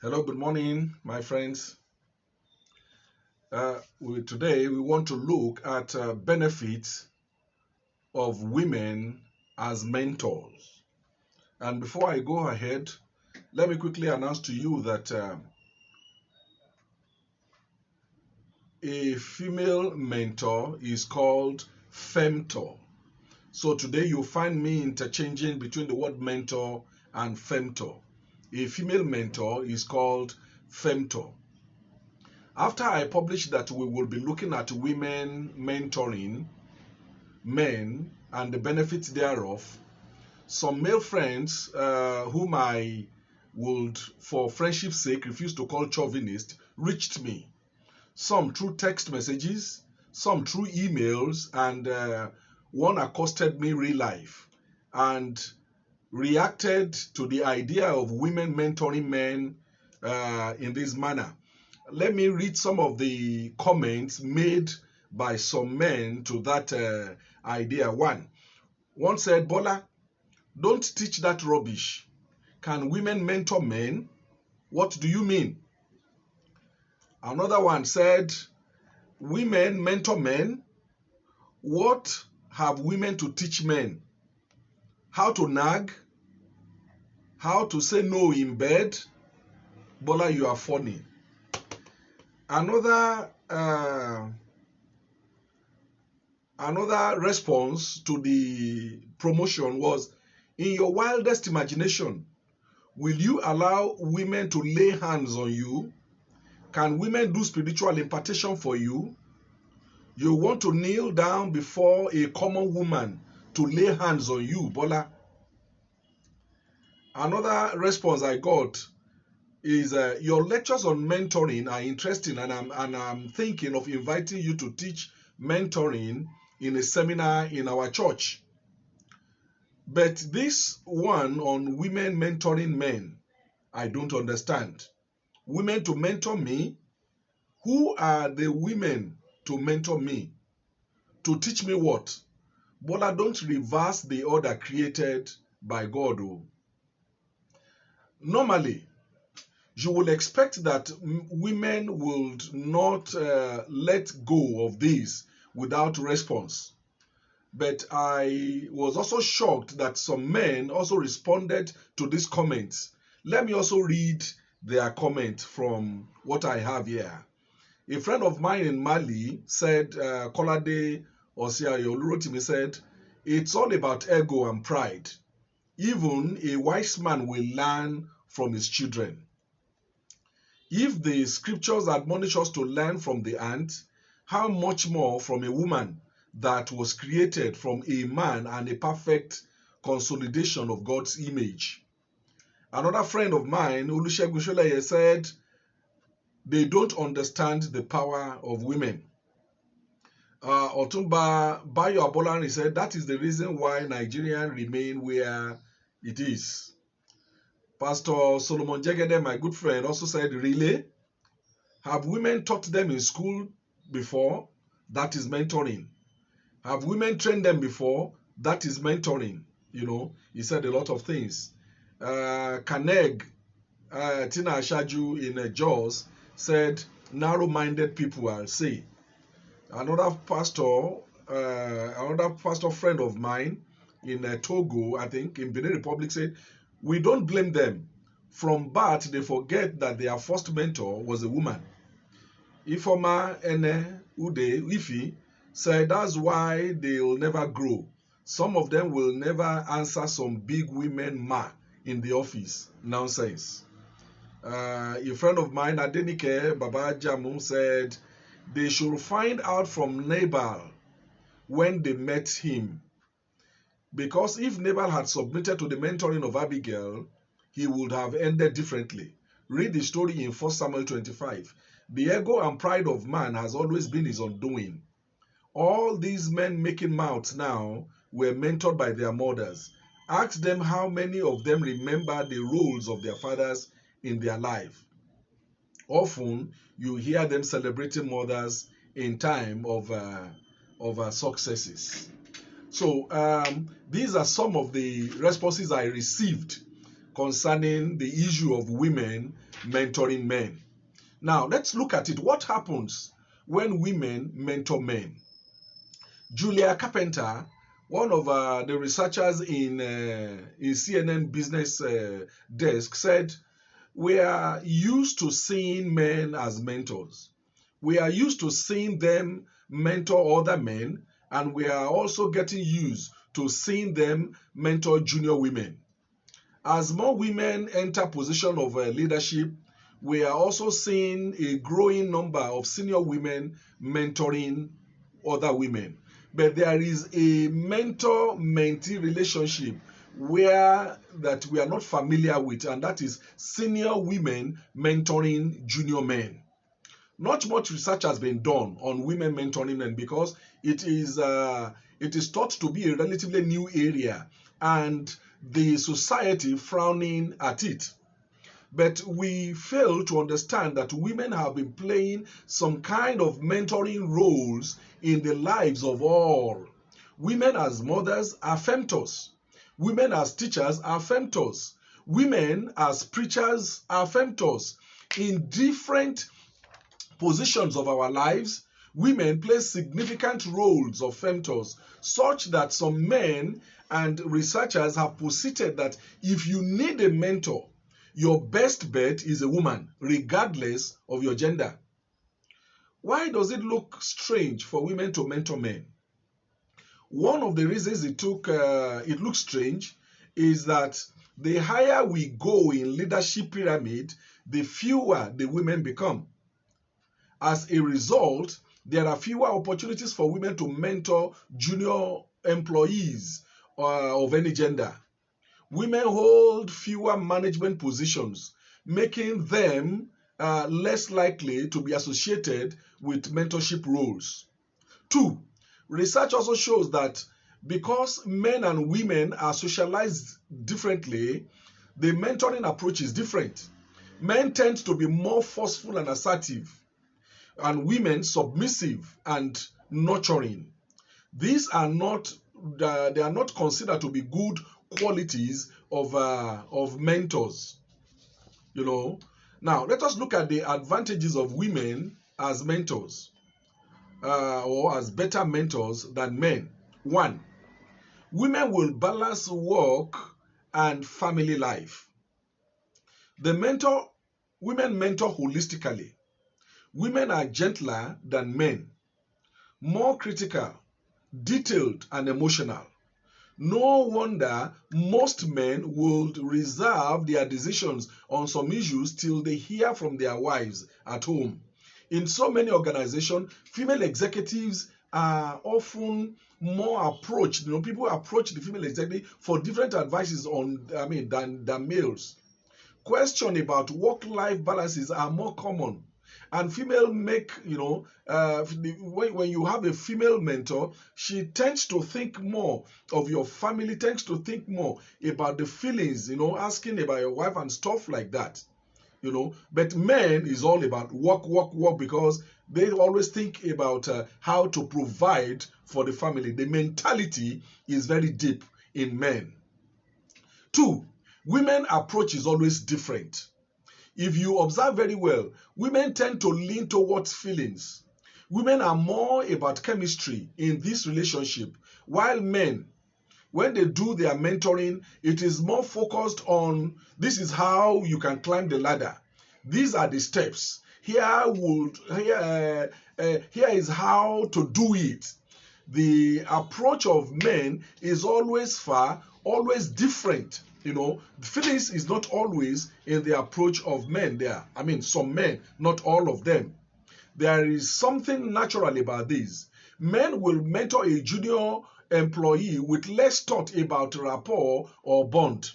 Hello, good morning, my friends. Today we want to look at benefits of women as mentors. And before I go ahead, let me quickly announce to you that a female mentor is called femtor. So today you'll find me interchanging between the word mentor and femtor. A female mentor is called femtor. After I published that we will be looking at women mentoring men and the benefits thereof, some male friends whom I would, for friendship's sake, refuse to call chauvinist, reached me. Some through text messages, some through emails, and one accosted me real life and reacted to the idea of women mentoring men in this manner. Let me read some of the comments made by some men to that idea. One said, Bola, don't teach that rubbish. Can women mentor men? What do you mean? Another one said, women mentor men? What have women to teach men? How to nag? How to say no in bed? Bola, you are funny. Another response to the promotion was, in your wildest imagination, will you allow women to lay hands on you? Can women do spiritual impartation for you? You want to kneel down before a common woman to lay hands on you, Bola? Another response I got is your lectures on mentoring are interesting, and I'm thinking of inviting you to teach mentoring in a seminar in our church. But this one on women mentoring men, I don't understand. Women to mentor me? Who are the women to mentor me? To teach me what? Bola, don't reverse the order created by God. Normally, you will expect that women would not let go of this without response. But I was also shocked that some men also responded to these comments. Let me also read their comment from what I have here. A friend of mine in Mali said, Kolade Osiayo Olurotimi said, it's all about ego and pride. Even a wise man will learn from his children. If the scriptures admonish us to learn from the ant, how much more from a woman that was created from a man and a perfect consolidation of God's image? Another friend of mine, Olusegun Sholeye, said, they don't understand the power of women. Otumba Bayo Abolari said, that is the reason why Nigeria remain where it is. Pastor Solomon Jegede, my good friend, also said, really? Have women taught them in school before? That is mentoring. Have women trained them before? That is mentoring. You know, he said a lot of things. Kaneg, Tina Ashaju in Jaws said, narrow-minded people, I'll say. Another pastor friend of mine in Togo, I think, in Benin Republic said, we don't blame them. From birth, they forget that their first mentor was a woman. Ifoma Ene Ude Ifi said that's why they'll never grow. Some of them will never answer some big women ma in the office. Nonsense. A friend of mine, Adenike Baba Jamu, said they should find out from Nabal when they met him. Because if Nabal had submitted to the mentoring of Abigail, he would have ended differently. Read the story in 1 Samuel 25. The ego and pride of man has always been his undoing. All these men making mouths now were mentored by their mothers. Ask them how many of them remember the roles of their fathers in their life. Often, you hear them celebrating mothers in time of successes. So these are some of the responses I received concerning the issue of women mentoring men. Now, let's look at it. What happens when women mentor men? Julia Carpenter, one of the researchers in CNN Business Desk, said, we are used to seeing men as mentors. We are used to seeing them mentor other men, and we are also getting used to seeing them mentor junior women. As more women enter position of leadership, we are also seeing a growing number of senior women mentoring other women. But there is a mentor-mentee relationship where that we are not familiar with, and that is senior women mentoring junior men. Not much research has been done on women mentoring men because it is thought to be a relatively new area, and the society frowning at it. But we fail to understand that women have been playing some kind of mentoring roles in the lives of all. Women as mothers are femtors. Women as teachers are femtors. Women as preachers are femtors. In different positions of our lives, women play significant roles of femtors, such that some men and researchers have posited that if you need a mentor, your best bet is a woman, regardless of your gender. Why does it look strange for women to mentor men? One of the reasons it looks strange is that the higher we go in leadership pyramid, the fewer the women become. As a result, there are fewer opportunities for women to mentor junior employees of any gender. Women hold fewer management positions, making them less likely to be associated with mentorship roles. 2, research also shows that because men and women are socialized differently, the mentoring approach is different. Men tend to be more forceful and assertive, and women submissive and nurturing. These are not they are not considered to be good qualities of mentors. Now let us look at the advantages of women as mentors, or as better mentors than men. 1, women will balance work and family life. Women mentor holistically. Women are gentler than men, more critical, detailed, and emotional. No wonder most men would reserve their decisions on some issues till they hear from their wives at home. In so many organizations, female executives are often more approached. People approach the female executive for different advices than males. Questions about work-life balances are more common. And female when you have a female mentor, she tends to think more of your family, tends to think more about the feelings, asking about your wife and stuff like that. But men is all about work, because they always think about how to provide for the family. The mentality is very deep in men. 2, women approach is always different. If you observe very well, women tend to lean towards feelings. Women are more about chemistry in this relationship, while men, when they do their mentoring, it is more focused on this is how you can climb the ladder. These are the steps. Here is how to do it. The approach of men is always different. The feelings is not always in the approach of men there. Some men, not all of them. There is something natural about this. Men will mentor a junior employee with less thought about rapport or bond.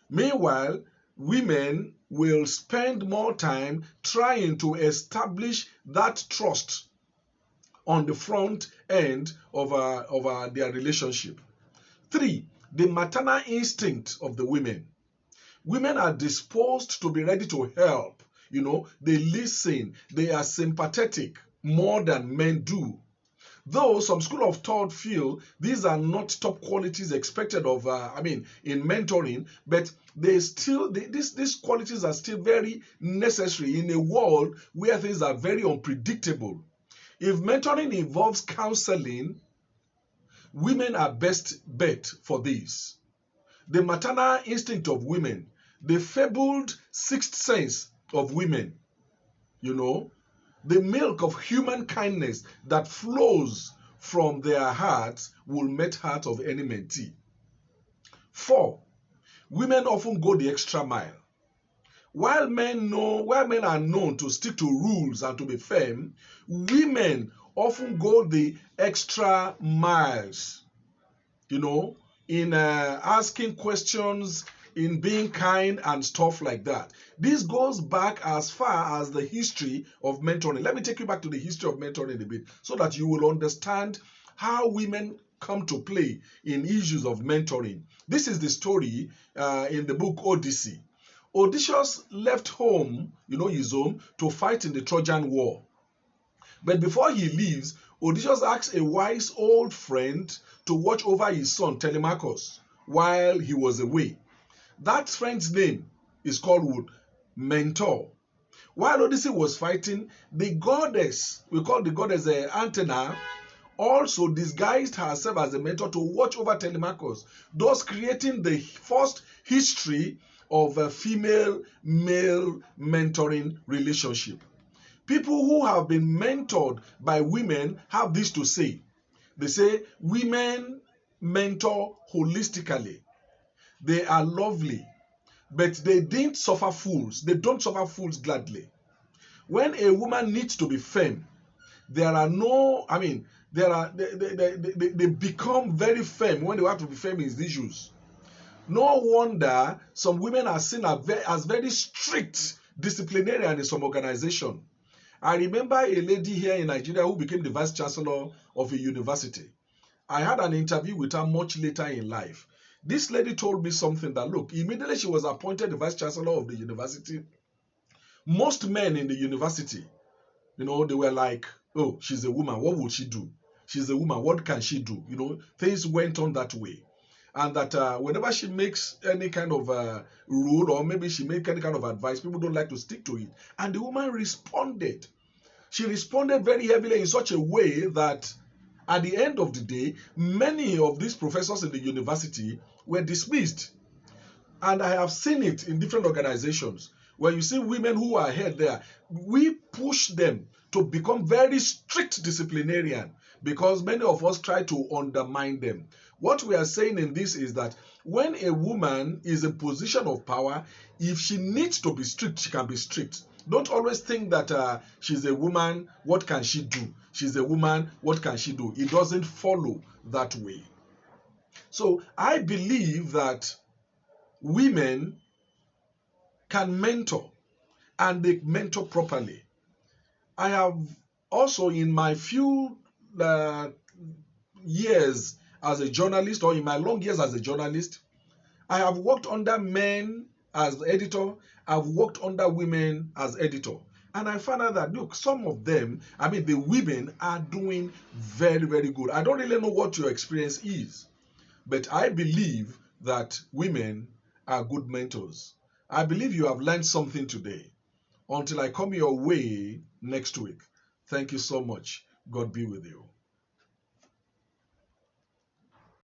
Meanwhile, women will spend more time trying to establish that trust on the front end of their relationship. 3, the maternal instinct of the women. Women are disposed to be ready to help. They listen, they are sympathetic more than men do. Though some school of thought feel these are not top qualities expected of, in mentoring, but these qualities are still very necessary in a world where things are very unpredictable. If mentoring involves counseling, women are best bet for this. The maternal instinct of women, the fabled sixth sense of women, the milk of human kindness that flows from their hearts will melt heart of any mentee. 4, women often go the extra mile. While men are known to stick to rules and to be firm, women often go the extra miles, in asking questions, in being kind and stuff like that. This goes back as far as the history of mentoring. Let me take you back to the history of mentoring a bit so that you will understand how women come to play in issues of mentoring. This is the story in the book Odyssey. Odysseus left home, his home, to fight in the Trojan War. But before he leaves, Odysseus asks a wise old friend to watch over his son Telemachus while he was away. That friend's name is called Mentor. While Odyssey was fighting, the goddess, we call the goddess Athena, also disguised herself as a mentor to watch over Telemachus, thus creating the first history of a female-male mentoring relationship. People who have been mentored by women have this to say. They say women mentor holistically. They are lovely, but they didn't suffer fools. They don't suffer fools gladly. When a woman needs to be firm, they become very firm when they have to be firm in these issues. No wonder some women are seen as very strict disciplinarian in some organization. I remember a lady here in Nigeria who became the vice chancellor of a university. I had an interview with her much later in life. This lady told me something that, look, immediately she was appointed the vice chancellor of the university, most men in the university, they were like, oh, she's a woman, what will she do? She's a woman, what can she do? Things went on that way. And that whenever she makes any kind of rule, or maybe she makes any kind of advice, people don't like to stick to it. And the woman responded. She responded very heavily in such a way that at the end of the day, many of these professors in the university were dismissed. And I have seen it in different organizations where you see women who are ahead there. We push them to become very strict disciplinarian because many of us try to undermine them. What we are saying in this is that when a woman is in position of power, if she needs to be strict, she can be strict. Don't always think that she's a woman, what can she do? She's a woman, what can she do? It doesn't follow that way. So I believe that women can mentor and they mentor properly. I have also, in my few years as a journalist, or in my long years as a journalist, I have worked under men as editor, I've worked under women as editor. And I found out that, look, some of them, the women are doing very, very good. I don't really know what your experience is, but I believe that women are good mentors. I believe you have learned something today. Until I come your way next week, thank you so much. God be with you.